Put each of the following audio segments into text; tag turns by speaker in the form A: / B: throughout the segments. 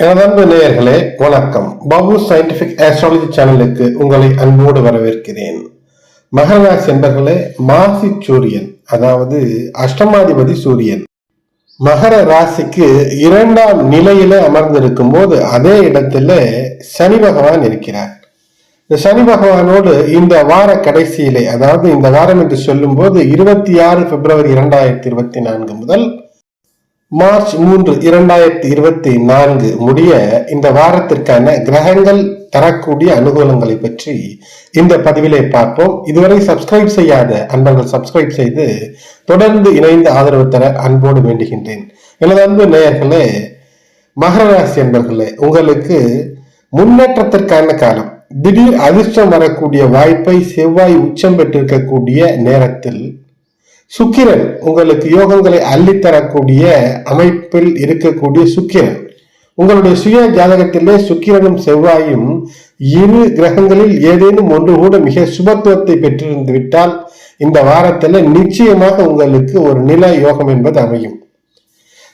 A: எனது நேயர்களே வணக்கம். பாபு சயின்டிபிக் ஆஸ்ட்ராலஜி சேனலுக்கு உங்களை அன்போடு வரவேற்கிறேன். மகர ராசி என்பர்களே, மாசி சூரியன் அதாவது அஷ்டமாதிபதி சூரியன் மகர ராசிக்கு 2ஆம் நிலையில அமர்ந்திருக்கும் போது அதே இடத்துல சனி பகவான் இருக்கிறார். இந்த சனி பகவானோடு இந்த வார கடைசியிலே, அதாவது இந்த வாரம் என்று சொல்லும் போது 26 பிப்ரவரி 2024 முதல் மார்ச் 3 2024 முடிய இந்த வாரத்திற்கான கிரகங்கள் தரக்கூடிய அனுகூலங்களை பற்றி இந்த பதிவிலே பார்ப்போம். இதுவரை சப்ஸ்கிரைப் செய்யாத அன்பர்கள் சப்ஸ்கிரைப் செய்து தொடர்ந்து இணைந்து ஆதரவு தர அன்போடு வேண்டுகின்றேன். எனது அன்பு நேயர்களே, மகர ராசி என்பர்களே, உங்களுக்கு முன்னேற்றத்திற்கான காலம். திடீர் அதிர்ஷ்டம் வரக்கூடிய வாய்ப்பை செவ்வாய் உச்சம் பெற்றிருக்கக்கூடிய நேரத்தில் சுக்கிரன் உங்களுக்கு யோகங்களை அள்ளித்தரக்கூடிய அமைப்பில் இருக்கக்கூடிய சுக்கிரன், உங்களுடைய சுய ஜாதகத்திலே சுக்கிரனும் செவ்வாயும் இரு கிரகங்களில் ஏதேனும் ஒன்று கூட மிக சுபத்துவத்தை பெற்றிருந்து விட்டால் இந்த வாரத்தில் நிச்சயமாக உங்களுக்கு ஒரு நில யோகம் என்பது அமையும்.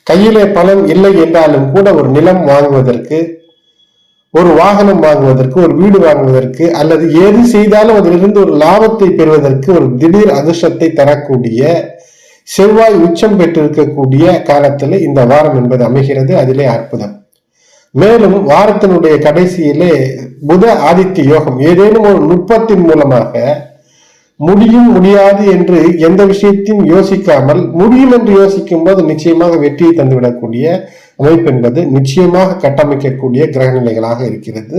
A: கையிலே பணம் இல்லை என்றாலும் கூட ஒரு நிலம் வாங்குவதற்கு, ஒரு வாகனம் வாங்குவதற்கு, ஒரு வீடு வாங்குவதற்கு, அல்லது எது செய்தாலும் அதிலிருந்து ஒரு லாபத்தை பெறுவதற்கு ஒரு திடீர் அதிர்ஷ்டத்தை தரக்கூடிய செவ்வாய் உச்சம் பெற்றிருக்கக்கூடிய காலத்தில் இந்த வாரம் என்பது அமைகிறது. அதிலே அற்புதம். மேலும் வாரத்தினுடைய கடைசியிலே புத ஆதித்ய யோகம், ஏதேனும் ஒரு நுட்பத்தின் மூலமாக முடியும் முடியாது என்று எந்த விஷயத்தையும் யோசிக்காமல் முடியும் என்று யோசிக்கும் போது நிச்சயமாக வெற்றியை தந்துவிடக்கூடிய அமைப்பு என்பது நிச்சயமாக கட்டமைக்கக்கூடிய கிரக நிலைகளாக இருக்கிறது.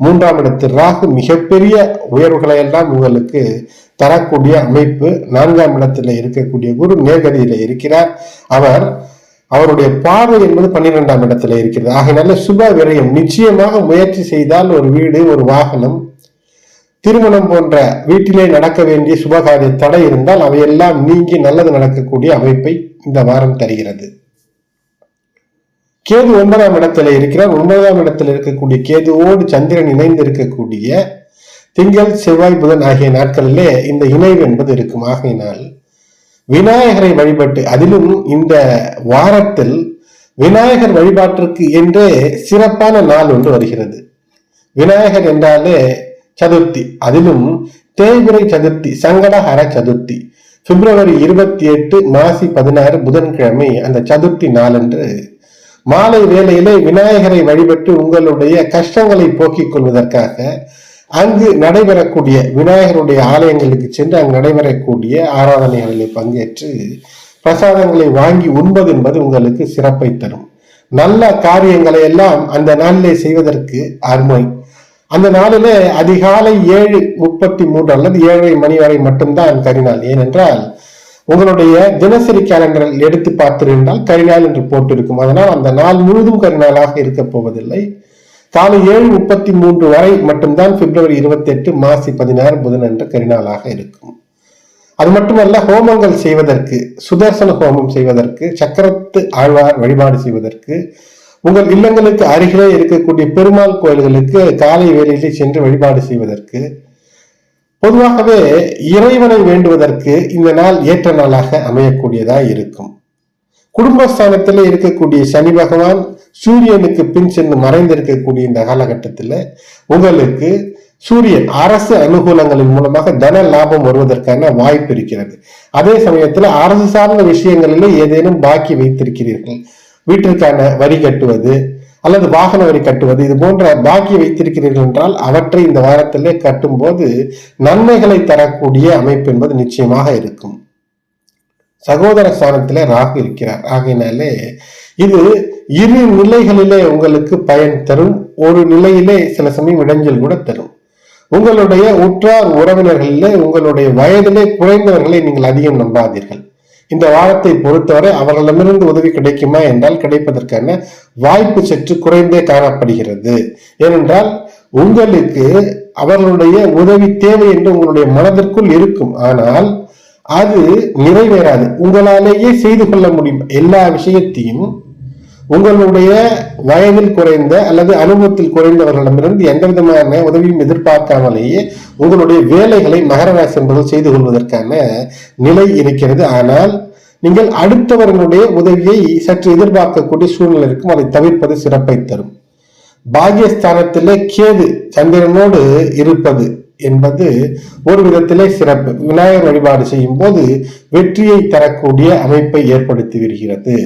A: 3ஆம் இடத்தில் ராகு மிகப்பெரிய உயர்வுகளை எல்லாம் உங்களுக்கு தரக்கூடிய அமைப்பு. 4ஆம் இடத்துல இருக்கக்கூடிய குரு நேர்கதியில இருக்கிறார். அவருடைய பார்வை என்பது 12ஆம் இடத்துல இருக்கிறது. ஆகையினால சுப விரயம், நிச்சயமாக முயற்சி செய்தால் ஒரு வீடு, ஒரு வாகனம், திருமணம் போன்ற வீட்டிலே நடக்க வேண்டிய சுபகாரிய தடை இருந்தால் அவையெல்லாம் நீங்கி நல்லது நடக்கக்கூடிய அமைப்பை இந்த வாரம் தருகிறது. கேது 9ஆம் இடத்துல இருக்கிறார். 9ஆம் இடத்துல இருக்கக்கூடிய கேதுவோடு சந்திரன் இணைந்து இருக்கக்கூடிய திங்கள், செவ்வாய், புதன் ஆகிய நாட்களிலே இந்த இணைவு என்பது இருக்கும். ஆகையினால் விநாயகரை வழிபட்டு, அதிலும் இந்த வாரத்தில் விநாயகர் வழிபாட்டிற்கு என்றே சிறப்பான நாள் ஒன்று வருகிறது. விநாயகர் என்றாலே சதுர்த்தி, அதிலும் தேய்பிறை சதுர்த்தி, சங்கடஹர சதுர்த்தி, பிப்ரவரி 28 மாசி 16 புதன்கிழமை அந்த சதுர்த்தி நாளன்று மாலை வேளையிலே விநாயகரை வழிபட்டு உங்களுடைய கஷ்டங்களை போக்கிக் கொள்வதற்காக அங்கு நடைபெறக்கூடிய விநாயகருடைய ஆலயங்களுக்கு சென்று அங்கு நடைபெறக்கூடிய ஆராதனைகளில் பங்கேற்று பிரசாதங்களை வாங்கி உண்பது என்பது உங்களுக்கு சிறப்பை தரும். நல்ல காரியங்களை எல்லாம் அந்த நாளிலே செய்வதற்கு அருமை. அந்த நாளிலே அதிகாலை 7:33 அல்லது 7:30 மணி வரை மட்டும்தான் கரிநாள். ஏனென்றால் உங்களுடைய தினசரி கேலண்டரில் எடுத்து பார்த்திருந்தால் கரிநாள் என்று போட்டிருக்கும். அதனால் அந்த நாள் முழுதும் கரிநாளாக இருக்க போவதில்லை. காலை 7:33 வரை மட்டும்தான் பிப்ரவரி 28 மாசி 16 புதன் என்ற கரிநாளாக இருக்கும். அது மட்டுமல்ல, ஹோமங்கள் செய்வதற்கு, சுதர்சன ஹோமம் செய்வதற்கு, சக்கரத்து ஆழ்வார் வழிபாடு செய்வதற்கு, உங்கள் இல்லங்களுக்கு அருகிலே இருக்கக்கூடிய பெருமாள் கோயில்களுக்கு காலை வேளையிலே சென்று வழிபாடு செய்வதற்கு, பொதுவாகவே இறைவனை வேண்டுவதற்கு இந்த நாள் ஏற்ற நாளாக அமையக்கூடியதாக இருக்கும். குடும்பஸ்தானத்திலே இருக்கக்கூடிய சனி பகவான் சூரியனுக்கு பின் சென்று மறைந்திருக்கக்கூடிய இந்த காலகட்டத்தில் உங்களுக்கு சூரியன் அரசு அனுகூலங்களின் மூலமாக தன லாபம் வருவதற்கான வாய்ப்பு இருக்கிறது. அதே சமயத்தில் அரசு சார்ந்த விஷயங்களிலே ஏதேனும் பாக்கி வைத்திருக்கிறீர்கள், வீட்டிற்கான வரி கட்டுவது அல்லது வாகன வரி கட்டுவது, இது போன்ற பாக்கி வைத்திருக்கிறீர்கள் என்றால் அவற்றை இந்த வாரத்திலே கட்டும் போது நன்மைகளை தரக்கூடிய அமைப்பு என்பது நிச்சயமாக இருக்கும். சகோதர ஸ்தானத்திலே ராகு இருக்கிறார். ஆகையினாலே இது இரு நிலைகளிலே உங்களுக்கு பயன் தரும். ஒரு நிலையிலே சில சமயம் இடைஞ்சல் கூட தரும். உங்களுடைய உற்றார் உறவினர்களிலே உங்களுடைய வயதிலே குறைந்தவர்களை நீங்கள் அதிகம் நம்பாதீர்கள். இந்த வாரத்தை பொறுத்தவரை அவர்களிடமிருந்து உதவி கிடைக்குமா என்றால் கிடைப்பதற்கான வாய்ப்பு சற்று குறைந்தே காணப்படுகிறது. ஏனென்றால் உங்களுக்கு அவர்களுடைய உதவி தேவை என்று உங்களுடைய மனதிற்குள் இருக்கும். ஆனால் அது நிறைவேறாது. உங்களாலேயே செய்து கொள்ள முடியும் எல்லா விஷயத்தையும். உங்களுடைய வயதில் குறைந்த அல்லது அனுபவத்தில் குறைந்தவர்களிடமிருந்து எந்த விதமான உதவியும் எதிர்பார்க்காமலேயே உங்களுடைய வேலைகளை மகர ராசி என்பது செய்து கொள்வதற்கான நிலை இருக்கிறது. ஆனால் நீங்கள் அடுத்தவர்களுடைய உதவியை சற்று எதிர்பார்க்கக்கூடிய சூழ்நிலை இருக்கும். அதை தவிர்ப்பது சிறப்பை தரும். பாகியஸ்தானத்திலே கேது சந்திரனோடு இருப்பது என்பது ஒரு விதத்திலே சிறப்பு. விநாயகர் வழிபாடு செய்யும் போது வெற்றியை தரக்கூடிய அமைப்பை ஏற்படுத்தி வருகிறது.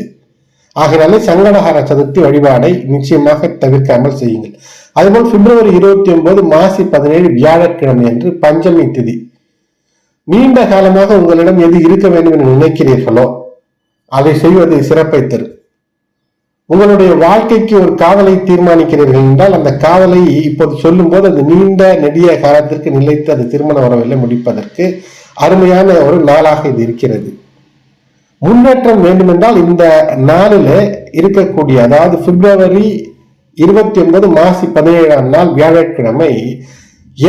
A: ஆகையினாலே சங்கடஹர சதுர்த்தி வழிபாடை நிச்சயமாக தவிர்க்காமல் செய்யுங்கள். அதுபோல் பிப்ரவரி 29 மாசி 17 வியாழக்கிழமை என்று பஞ்சமி திதி. நீண்ட காலமாக உங்களிடம் எது இருக்க வேண்டும் என்று நினைக்கிறீர்களோ அதை செய்வது சிறப்பை தரும். உங்களுடைய வாழ்க்கைக்கு ஒரு காதலை தீர்மானிக்கிறீர்கள் என்றால் அந்த காதலை இப்போது சொல்லும் போது அது நீண்ட நெடிய காலத்திற்கு நிலைத்து அது திருமண உறவில்லை முடிப்பதற்கு அருமையான ஒரு நாளாக இது இருக்கிறது. முன்னேற்றம் வேண்டுமென்றால் இந்த நாளில் இருக்கக்கூடிய, அதாவது பிப்ரவரி 29 மாசி 17 நாள் வியாழக்கிழமை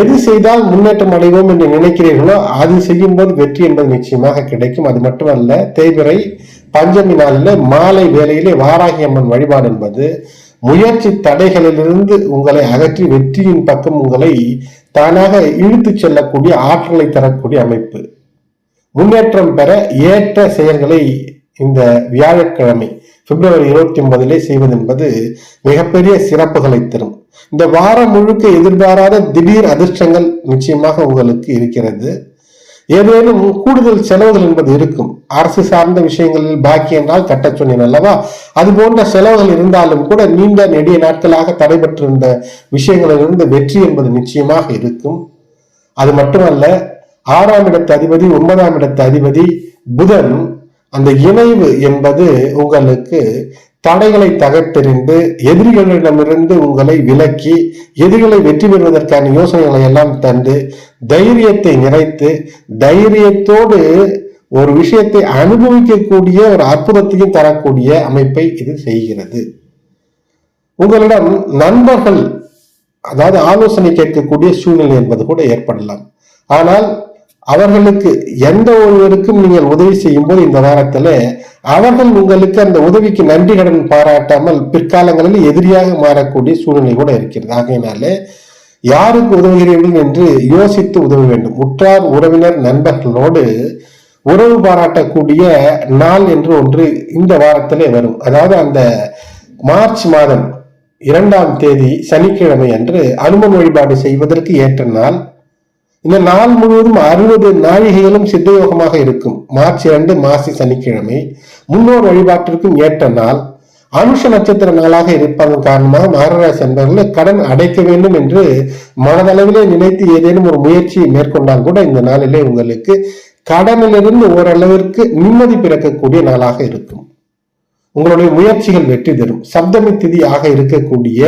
A: எது செய்தால் முன்னேற்றம் அடைவோம் என்று நினைக்கிறீர்களோ அது செய்யும் போது வெற்றி என்பது நிச்சயமாக கிடைக்கும். அது மட்டுமல்ல, தேய்பிறை பஞ்சமி நாளில் மாலை வேளையிலே வாராகி அம்மன் வழிபாடு என்பது முயற்சி தடைகளிலிருந்து உங்களை அகற்றி வெற்றியின் பக்கம் உங்களை தானாக இழுத்து செல்லக்கூடிய ஆற்றலை தரக்கூடிய அமைப்பு. முன்னேற்றம் பெற ஏற்ற செயல்களை இந்த வியாழக்கிழமை பிப்ரவரி 29 செய்வது என்பது மிகப்பெரிய சிறப்புகளை தரும். இந்த வாரம் முழுக்க எதிர்பாராத திடீர் அதிர்ஷ்டங்கள் நிச்சயமாக உங்களுக்கு இருக்கிறது. ஏதேனும் கூடுதல் செலவுகள் என்பது இருக்கும். அரசு சார்ந்த விஷயங்களில் பாக்கி என்றால் கட்ட சொன்னேன் அல்லவா, அது போன்ற செலவுகள் இருந்தாலும் கூட நீண்ட நெடிய நாட்களாக தடைபட்டிருந்த விஷயங்களிலிருந்து வெற்றி என்பது நிச்சயமாக இருக்கும். அது மட்டுமல்ல, 6ஆம் இடத்து அதிபதி 9ஆம் இடத்து அதிபதி புதன், அந்த இணைவு என்பது உங்களுக்கு தடைகளை தகர்த்தெறிந்து எதிரிகளிடமிருந்து உங்களை விலக்கி எதிரிகளை வெற்றி பெறுவதற்கான யோசனைகளை எல்லாம் தந்து தைரியத்தை நிறைத்து தைரியத்தோடு ஒரு விஷயத்தை அனுபவிக்கக்கூடிய ஒரு அற்புதத்தையும் தரக்கூடிய அமைப்பை இது செய்கிறது. உங்களிடம் நண்பர்கள், அதாவது ஆலோசனை கேட்கக்கூடிய சூழ்நிலை என்பது கூட ஏற்படலாம். ஆனால் அவர்களுக்கு எந்த ஒருவருக்கும் நீங்கள் உதவி செய்யும் போது இந்த வாரத்துல அவர்கள் உங்களுக்கு அந்த உதவிக்கு நன்றி கடன் பாராட்டாமல் பிற்காலங்களில் எதிரியாக மாறக்கூடிய சூழ்நிலை கூட இருக்கிறது. ஆகையினாலே யாருக்கு உதவுகிறீர்கள் என்று யோசித்து உதவ வேண்டும். உற்றார் உறவினர் நண்பர்களோடு உறவு பாராட்டக்கூடிய நாள் என்று ஒன்று இந்த வாரத்திலே வரும். அதாவது அந்த மார்ச் மாதம் 2ஆம் தேதி சனிக்கிழமை அன்று அனுமன் வழிபாடு செய்வதற்கு ஏற்ற நாள். இந்த நாள் முழுவதும் 60 நாழிகைகளும் சித்தயோகமாக இருக்கும். மார்ச் 2 மாசி சனிக்கிழமை முன்னோர் வழிபாட்டிற்கும் ஏற்ற நாள். அனுஷ நட்சத்திர நாளாக இருப்பதன் காரணமாக மகராசி என்பவர்கள் கடன் அடைக்க வேண்டும் என்று மனதளவிலே நினைத்து ஏதேனும் ஒரு முயற்சியை மேற்கொண்டால் கூட இந்த நாளிலே உங்களுக்கு கடனிலிருந்து ஓரளவிற்கு நிம்மதி பிறக்கக்கூடிய நாளாக இருக்கும். உங்களுடைய முயற்சிகள் வெற்றி தரும். சப்தமி திதி ஆக இருக்கக்கூடிய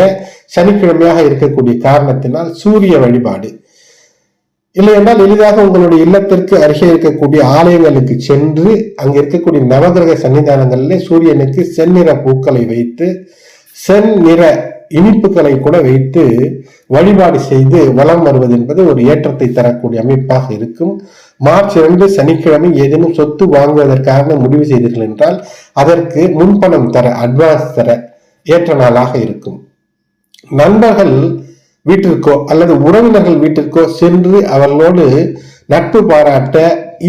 A: சனிக்கிழமையாக இருக்கக்கூடிய காரணத்தினால் சூரிய வழிபாடு இல்லை என்றால் எளிதாக உங்களுடைய இல்லத்திற்கு அருகே இருக்கக்கூடிய ஆலயங்களுக்கு சென்று அங்க இருக்கக்கூடிய நவகிரக சன்னிதானங்களிலே சூரியனுக்கு செந்நிற பூக்களை வைத்து செந்நிற இனிப்புகளை கூட வைத்து வழிபாடு செய்து வலம் வருவது என்பது ஒரு ஏற்றத்தை தரக்கூடிய அமைப்பாக இருக்கும். மார்ச் 2 சனிக்கிழமை ஏதேனும் சொத்து வாங்குவதற்காக முடிவு செய்தீர்கள் என்றால் அதற்கு முன்பணம் தர, அட்வான்ஸ் தர ஏற்ற நாளாக இருக்கும். நண்பர்கள் வீட்டிற்கோ அல்லது உறவினர்கள் வீட்டிற்கோ சென்று அவர்களோடு நட்பு பாராட்ட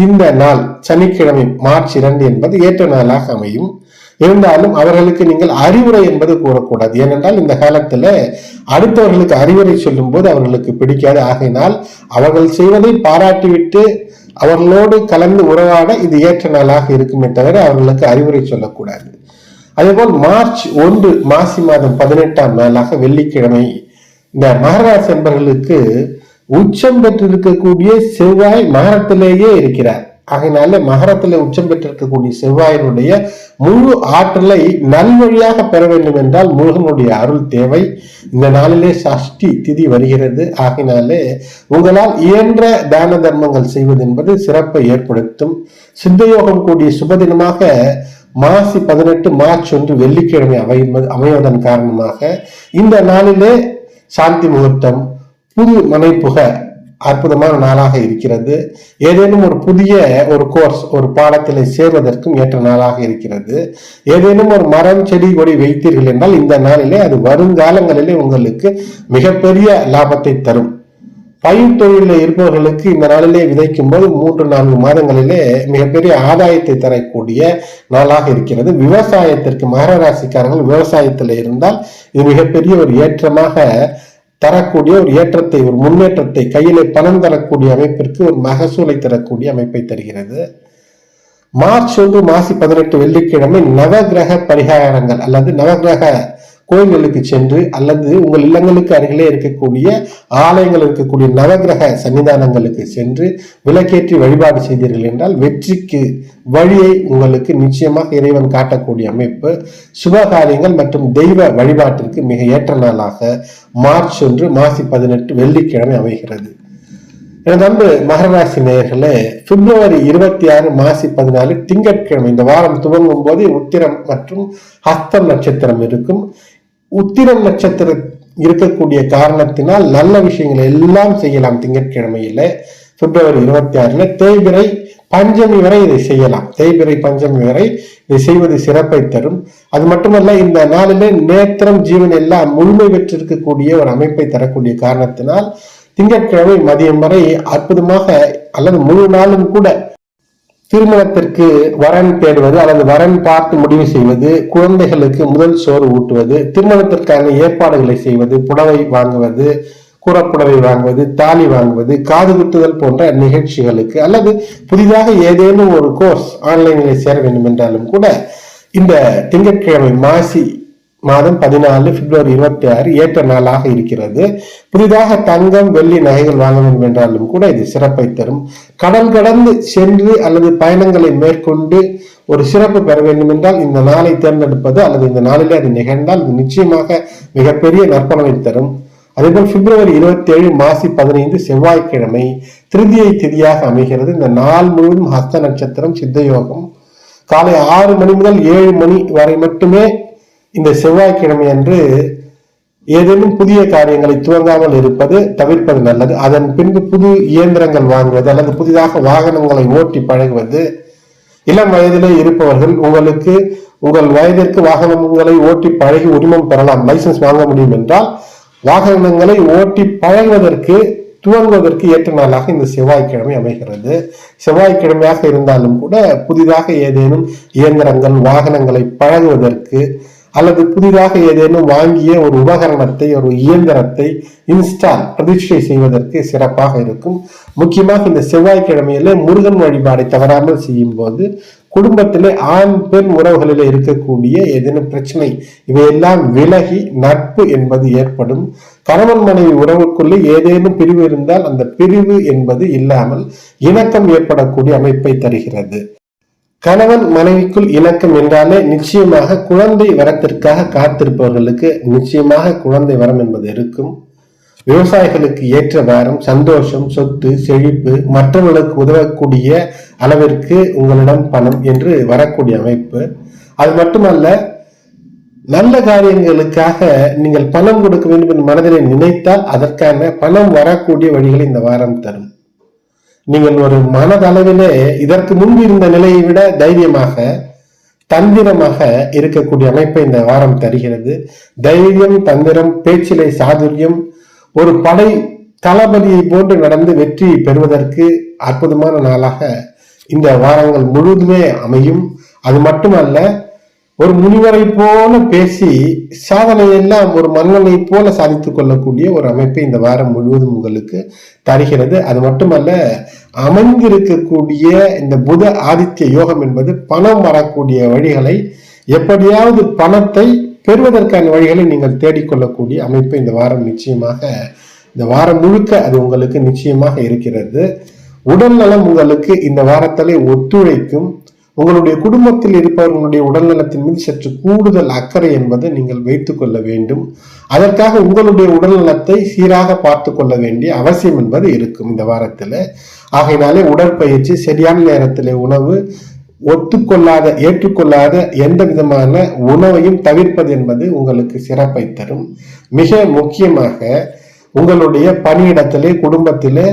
A: இந்த நாள் சனிக்கிழமை மார்ச் 2 என்பது ஏற்ற நாளாக அமையும். இருந்தாலும் அவர்களுக்கு நீங்கள் அறிவுரை என்பது கூறக்கூடாது. ஏனென்றால் இந்த காலத்துல அடுத்தவர்களுக்கு அறிவுரை சொல்லும் போது அவர்களுக்கு பிடிக்காது. ஆகையினால் அவர்கள் செய்வதை பாராட்டிவிட்டு அவர்களோடு கலந்து உறவாட இது ஏற்ற நாளாக இருக்குமே தவிர அவர்களுக்கு அறிவுரை சொல்லக்கூடாது. அதேபோல் மார்ச் 1 மாசி மாதம் 18ஆம் நாளாக வெள்ளிக்கிழமை இந்த மகராசி என்பவர்களுக்கு உச்சம் பெற்றிருக்கக்கூடிய செவ்வாய் மகரத்திலேயே இருக்கிறார். ஆகையினால மகரத்திலே உச்சம் பெற்றிருக்கக்கூடிய செவ்வாயினுடைய முழு ஆற்றலை நல்வழியாக பெற வேண்டும் என்றால் முருகனுடைய அருள் தேவை. இந்த நாளிலே சஷ்டி திதி வருகிறது. ஆகையினாலே உங்களால் இயன்ற தான தர்மங்கள் செய்வது என்பது சிறப்பை ஏற்படுத்தும். சித்தயோகம் கூடிய சுபதினமாக மாசி 18 மார்ச் 1 வெள்ளிக்கிழமை அமைவதன் காரணமாக இந்த நாளிலே சாந்தி முகூர்த்தம், புது மனை புக அற்புதமான நாளாக இருக்கிறது. ஏதேனும் ஒரு புதிய ஒரு கோர்ஸ், ஒரு பாடத்திலே சேர்வதற்கும் ஏற்ற நாளாக இருக்கிறது. ஏதேனும் ஒரு மரம் செடி கொடி வைத்தீர்கள் என்றால் இந்த நாளிலே அது வருங்காலங்களிலே உங்களுக்கு மிகப்பெரிய லாபத்தை தரும். பயிர் தொழிலில் இருப்பவர்களுக்கு இந்த நாளிலே விதைக்கும் போது 3-4 மாதங்களிலே மிகப்பெரிய ஆதாயத்தை தரக்கூடிய நாளாக இருக்கிறது. விவசாயத்திற்கு மகர ராசிக்காரர்கள் விவசாயத்தில் இருந்தால் இது மிகப்பெரிய ஒரு ஏற்றமாக தரக்கூடிய ஒரு ஏற்றத்தை, ஒரு முன்னேற்றத்தை, கையிலே பணம் தரக்கூடிய அமைப்பிற்கு ஒரு மகசூலை தரக்கூடிய அமைப்பை தருகிறது. மார்ச் 1 மாசி 18 வெள்ளிக்கிழமை நவகிரக பரிகாரங்கள் அல்லது நவகிரக கோயில்களுக்கு சென்று அல்லது உங்கள் இல்லங்களுக்கு அருகிலே இருக்கக்கூடிய ஆலயங்கள் இருக்கக்கூடிய நவகிரக சன்னிதானங்களுக்கு சென்று விளக்கேற்றி வழிபாடு செய்தீர்கள் என்றால் வெற்றிக்கு வழியை உங்களுக்கு நிச்சயமாக இறைவன் காட்டக்கூடிய அமைப்பு. சுபகாரியங்கள் மற்றும் தெய்வ வழிபாட்டிற்கு மிக ஏற்ற நாளாக மார்ச் 1 மாசி 18 வெள்ளிக்கிழமை அமைகிறது. எனது அன்பு மகர ராசி நேயர்களே, பிப்ரவரி 26 மாசி 14 திங்கட்கிழமை இந்த வாரம் துவங்கும் போது உத்திரம் மற்றும் ஹஸ்தம் நட்சத்திரம் இருக்கும். உத்திரம் நட்சத்திரம் இருக்கக்கூடிய காரணத்தினால் நல்ல விஷயங்களை எல்லாம் செய்யலாம். திங்கட்கிழமையில பிப்ரவரி 26 தேய்பிறை பஞ்சமி வரை இதை செய்யலாம். தேய்பிறை பஞ்சமி வரை இதை செய்வது சிறப்பை தரும். அது மட்டுமல்ல, இந்த நாளிலே நேத்திரம் ஜீவன் எல்லாம் முழுமை பெற்றிருக்கக்கூடிய ஒரு அமைப்பை தரக்கூடிய காரணத்தினால் திங்கட்கிழமை மதியம் வரை அற்புதமாக அல்லது முழு நாளும் கூட திருமணத்திற்கு வரன் தேடுவது அல்லது வரன் பார்த்து முடிவு செய்வது, குழந்தைகளுக்கு முதல் சோறு ஊட்டுவது, திருமணத்திற்கான ஏற்பாடுகளை செய்வது, புடவை வாங்குவது, கூறப்புடவை வாங்குவது, தாலி வாங்குவது, காது குத்துதல் போன்ற நிகழ்ச்சிகளுக்கு அல்லது புதிதாக ஏதேனும் ஒரு கோர்ஸ் ஆன்லைனில் சேர வேண்டும் என்றாலும் கூட இந்த திங்கட்கிழமை மாசி மாதம் 14 பிப்ரவரி 26 ஏற்ற நாளாக இருக்கிறது. புதிதாக தங்கம் வெள்ளி நகைகள் வாங்க வேண்டும் என்றாலும் கூட இது சிறப்பை தரும். கடல் கடந்து சென்று அல்லது பயணங்களை மேற்கொண்டு ஒரு சிறப்பு பெற வேண்டும் என்றால் இந்த நாளை தேர்ந்தெடுப்பது அல்லது இந்த நாளிலே அது நிகழ்ந்தால் இது நிச்சயமாக மிகப்பெரிய நற்பலனை தரும். அதேபோல் பிப்ரவரி 27 மாசி 15 செவ்வாய்க்கிழமை திருதியை திதியாக அமைகிறது. இந்த நாள் முழுவதும் ஹஸ்த நட்சத்திரம், சித்த யோகம். காலை 6 மணி முதல் 7 மணி வரை மட்டுமே இந்த செவ்வாய்க்கிழமை அன்று ஏதேனும் புதிய காரியங்களை துவங்காமல் இருப்பது தவிர்ப்பது நல்லது. அதன் பின்பு புது இயந்திரங்கள் வாங்குவது அல்லது புதிதாக வாகனங்களை ஓட்டி பழகுவது. இளம் வயதிலே இருப்பவர்கள் உங்களுக்கு உங்கள் வயதிற்கு வாகனங்களை ஓட்டி பழகி உரிமம் பெறலாம், லைசன்ஸ் வாங்க முடியும் என்றால் வாகனங்களை ஓட்டி பழகுவதற்கு துவங்குவதற்கு ஏற்ற நாளாக இந்த செவ்வாய்க்கிழமை அமைகிறது. செவ்வாய்க்கிழமையாக இருந்தாலும் கூட புதிதாக ஏதேனும் இயந்திரங்கள் வாகனங்களை பழகுவதற்கு அல்லது புதிதாக ஏதேனும் வாங்கிய ஒரு உபகரணத்தை, ஒரு இயந்திரத்தை இன்ஸ்டால் பிரதிஷ்டை செய்வதற்கு சிறப்பாக இருக்கும். முக்கியமாக இந்த செவ்வாய்க்கிழமையில முருகன் வழிபாடை தவறாமல் செய்யும் போது குடும்பத்திலே ஆண் பெண் உறவுகளில் இருக்கக்கூடிய ஏதேனும் பிரச்சனை இவையெல்லாம் விலகி நட்பு என்பது ஏற்படும். கணவன் மனைவி உறவுக்குள்ளே ஏதேனும் பிரிவு இருந்தால் அந்த பிரிவு என்பது இல்லாமல் இணக்கம் ஏற்படக்கூடிய அமைப்பை தருகிறது. கணவன் மனைவிக்குள் இணக்கம் என்றாலே நிச்சயமாக குழந்தை வரத்திற்காக காத்திருப்பவர்களுக்கு நிச்சயமாக குழந்தை வரம் என்பது இருக்கும். விவசாயிகளுக்கு ஏற்ற வாரம், சந்தோஷம், சொத்து, செழிப்பு, மற்றவர்களுக்கு உதவக்கூடிய அளவிற்கு உங்களிடம் பணம் என்று வரக்கூடிய அமைப்பு. அது மட்டுமல்ல, நல்ல காரியங்களுக்காக நீங்கள் பணம் கொடுக்க வேண்டும் என்று மனதிலே நினைத்தால் அதற்கான பணம் வரக்கூடிய வழிகளை இந்த வாரம் தரும். நீங்கள் ஒரு மனதளவிலே இதற்கு முன்பு இருந்த நிலையை விட தைரியமாக, தந்திரமாக இருக்கக்கூடிய அமைப்பை இந்த வாரம் தருகிறது. தைரியம், தந்திரம், பேச்சிலை சாதுரியம், ஒரு படை தளபதியை போன்று நடந்து வெற்றி பெறுவதற்கு அற்புதமான நாளாக இந்த வாரங்கள் முழுவதுமே அமையும். அது மட்டுமல்ல, ஒரு முனிவரை போல பேசி சாதனையெல்லாம் ஒரு மன்னனை போல சாதித்துக் கொள்ளக்கூடிய ஒரு அமைப்பை இந்த வாரம் முழுவதும் உங்களுக்கு தருகிறது. அது மட்டுமல்ல, அமைந்திருக்கக்கூடிய இந்த புத ஆதித்ய யோகம் என்பது பணம் வரக்கூடிய வழிகளை, எப்படியாவது பணத்தை பெறுவதற்கான வழிகளை நீங்கள் தேடிக்கொள்ளக்கூடிய அமைப்பை இந்த வாரம் நிச்சயமாக, இந்த வாரம் முழுக்க அது உங்களுக்கு நிச்சயமாக இருக்கிறது. உடல் நலம் உங்களுக்கு இந்த வாரத்திலே ஒத்துழைக்கும். உங்களுடைய குடும்பத்தில் இருப்பவர்களுடைய உடல் நலத்தின் மீது சற்று கூடுதல் அக்கறை என்பதை நீங்கள் வைத்துக் கொள்ள வேண்டும். அதற்காக உங்களுடைய உடல் நலத்தை சீராக பார்த்து கொள்ள வேண்டிய அவசியம் என்பது இருக்கும் இந்த வாரத்தில். ஆகையினாலே உடற்பயிற்சி, சரியான நேரத்திலே உணவு, ஒத்துக்கொள்ளாத ஏற்றுக்கொள்ளாத எந்த விதமான உணவையும் தவிர்ப்பது என்பது உங்களுக்கு சிறப்பை தரும். மிக முக்கியமாக உங்களுடைய பணியிடத்திலே, குடும்பத்திலே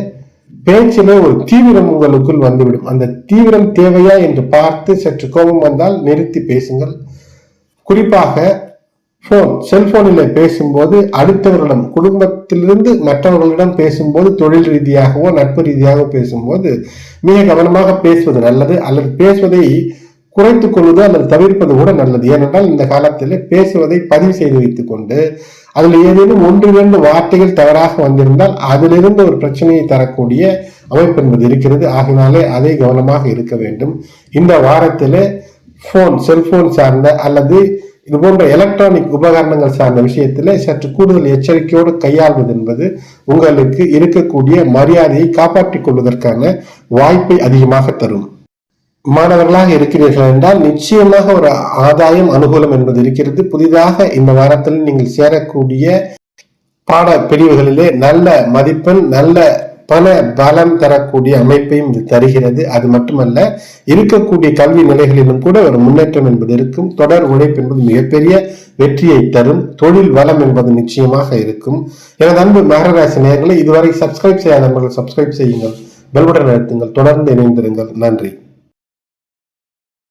A: பேச்சிலே ஒரு தீவிரம் உங்களுக்குள் வந்துவிடும். அந்த தீவிரம் தேவையா என்று பார்த்து சற்று கோபம் வந்தால் நிறுத்தி பேசுங்கள். குறிப்பாக செல்போனில் பேசும்போது அடுத்தவர்களிடம், குடும்பத்திலிருந்து மற்றவர்களிடம் பேசும்போது, தொழில் ரீதியாகவோ நட்பு ரீதியாகவோ பேசும்போது மிக கவனமாக பேசுவது நல்லது, அல்லது பேசுவதை குறைத்துக் கொள்வது அல்லது தவிர்ப்பது கூட நல்லது. ஏனென்றால் இந்த காலத்தில் பேசுவதை பதிவு செய்து வைத்துக் கொண்டு அதில் ஏதேனும் 1-2 வார்த்தைகள் தவறாக வந்திருந்தால் அதிலிருந்து ஒரு பிரச்சனையை தரக்கூடிய அமைப்பு என்பது இருக்கிறது. ஆகினாலே அதை கவனமாக இருக்க வேண்டும். இந்த வாரத்திலே செல்போன் சார்ந்த அல்லது இது போன்ற எலக்ட்ரானிக் உபகரணங்கள் சார்ந்த விஷயத்திலே சற்று கூடுதல் எச்சரிக்கையோடு கையாள்வது என்பது உங்களுக்கு இருக்கக்கூடிய மரியாதையை காப்பாற்றிக் கொள்வதற்கான வாய்ப்பை அதிகமாக தரும். மாணவர்களாக இருக்கிறீர்கள் என்றால் நிச்சயமாக ஒரு ஆதாயம், அனுகூலம் என்பது இருக்கிறது. புதிதாக இந்த வாரத்தில் நீங்கள் சேரக்கூடிய பாட பிரிவுகளிலே நல்ல மதிப்பெண், நல்ல பல பலம் தரக்கூடிய அமைப்பையும் இது தருகிறது. அது மட்டுமல்ல, இருக்கக்கூடிய கல்வி நிலைகளிலும் கூட ஒரு முன்னேற்றம் என்பது இருக்கும். தொடர் உழைப்பு என்பது மிகப்பெரிய வெற்றியை தரும். தொழில் வளம் என்பது நிச்சயமாக இருக்கும். எனது அன்பு மகர ராசி நேயர்களை இதுவரை சப்ஸ்கிரைப் செய்யாதவர்கள் சப்ஸ்கிரைப் செய்யுங்கள், பெல் பட்டன் அழுத்துங்கள், தொடர்ந்து இணைந்திருங்கள். நன்றி.